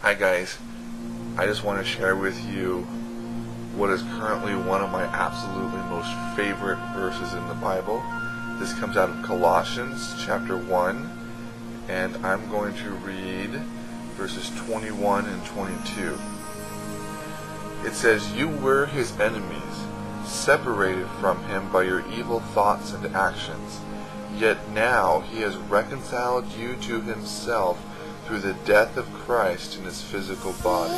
Hi guys, I just want to share with you what is currently one of my absolutely most favorite verses in the Bible. This comes out of Colossians chapter 1, and I'm going to read verses 21 and 22. It says, "You were his enemies, separated from him by your evil thoughts and actions. Yet now he has reconciled you to himself through the death of Christ in his physical body.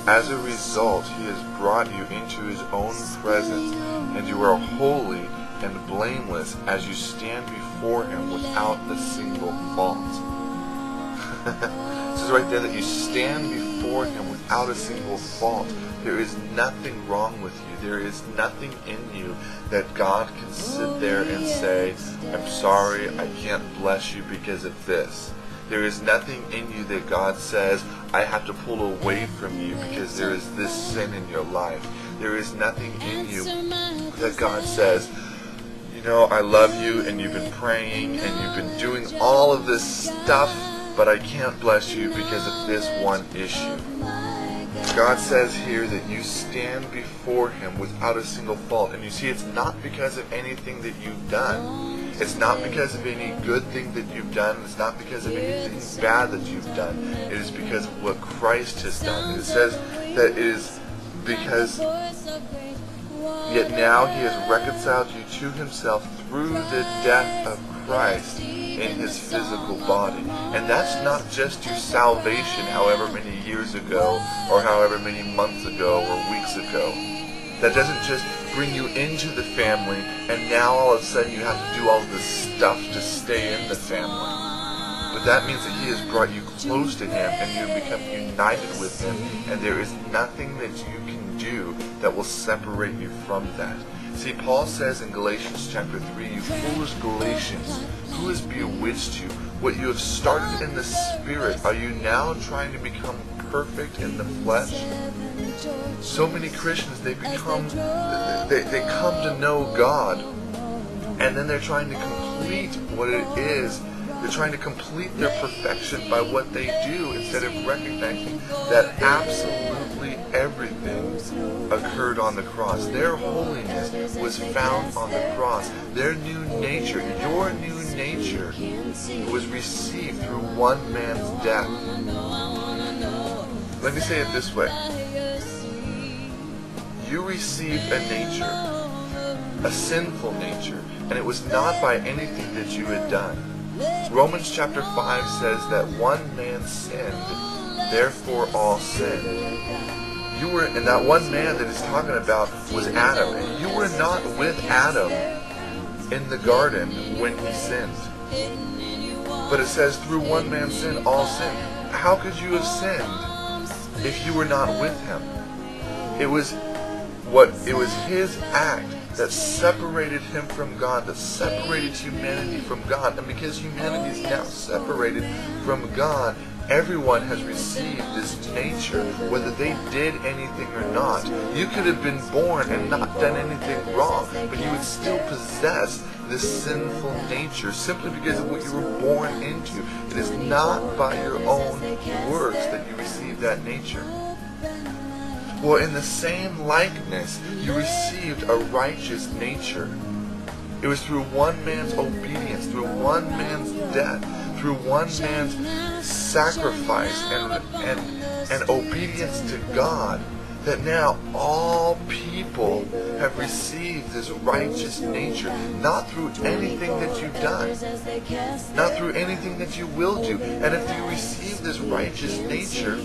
As a result, he has brought you into his own presence, and you are holy and blameless as you stand before him without a single fault." It says right there that you stand before him without a single fault. There is nothing wrong with you. There is nothing in you that God can sit there and say, "I'm sorry, I can't bless you because of this." There is nothing in you that God says, "I have to pull away from you because there is this sin in your life." There is nothing in you that God says, "You know, I love you and you've been praying and you've been doing all of this stuff, but I can't bless you because of this one issue." God says here that you stand before him without a single fault. And you see, it's not because of anything that you've done. It's not because of any good thing that you've done. It's not because of anything bad that you've done. It is because of what Christ has done. And it says that it is because yet now he has reconciled you to himself through the death of Christ in his physical body. And that's not just your salvation however many years ago or however many months ago or weeks ago. That doesn't just bring you into the family and now all of a sudden you have to do all this stuff to stay in the family. But that means that he has brought you close to him and you have become united with him, and there is nothing that you can do that will separate you from that. See, Paul says in Galatians chapter 3, "You foolish Galatians, who has bewitched you? What you have started in the Spirit, are you now trying to become perfect in the flesh?" So many Christians, they come to know God, and then they're trying to complete what it is. They're trying to complete their perfection by what they do instead of recognizing that absolutely everything occurred on the cross. Their holiness was found on the cross. Their new nature, your new nature, was received through one man's death. Let me say it this way. You received a nature, a sinful nature, and it was not by anything that you had done. Romans chapter 5 says that one man sinned, therefore all sinned. And that one man that he's talking about was Adam. And you were not with Adam in the garden when he sinned. But it says through one man's sin, all sinned. How could you have sinned if you were not with him? It was his act that separated him from God, that separated humanity from God. And because humanity is now separated from God, everyone has received this nature, whether they did anything or not. You could have been born and not done anything wrong, but you would still possess this sinful nature simply because of what you were born into. It is not by your own works that you receive that nature. Well, in the same likeness, you received a righteous nature. It was through one man's obedience, through one man's death, through one man's sacrifice and obedience to God, that now all people have received this righteous nature, not through anything that you've done, not through anything that you will do. And if you receive this righteous nature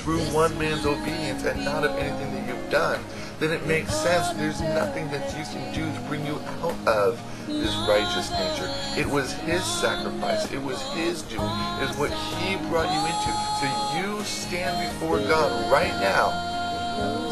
through one man's obedience and not of anything that you've done, then it makes sense. There's nothing that you can do to bring you out of this righteous nature. It was his sacrifice. It was his doing. It is what he brought you into. So you stand before God right now,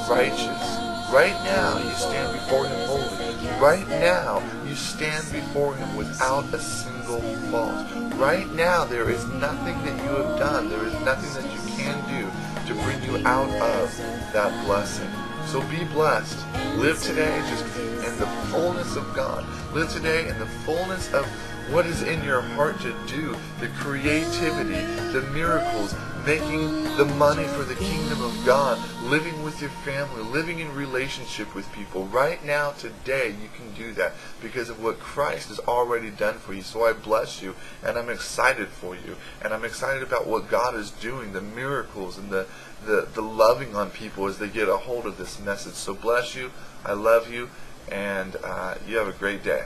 righteous. Right now, you stand before him holy. Right now, you stand before him without a single fault. Right now, there is nothing that you have done. There is nothing that you can do to bring you out of that blessing. So be blessed. Live today just in the fullness of God. Live today in the fullness of what is in your heart to do, the creativity, the miracles, making the money for the kingdom of God, living with your family, living in relationship with people. Right now, today, you can do that because of what Christ has already done for you. So I bless you, and I'm excited for you, and I'm excited about what God is doing, the miracles and the loving on people as they get a hold of this message. So bless you, I love you, and you have a great day.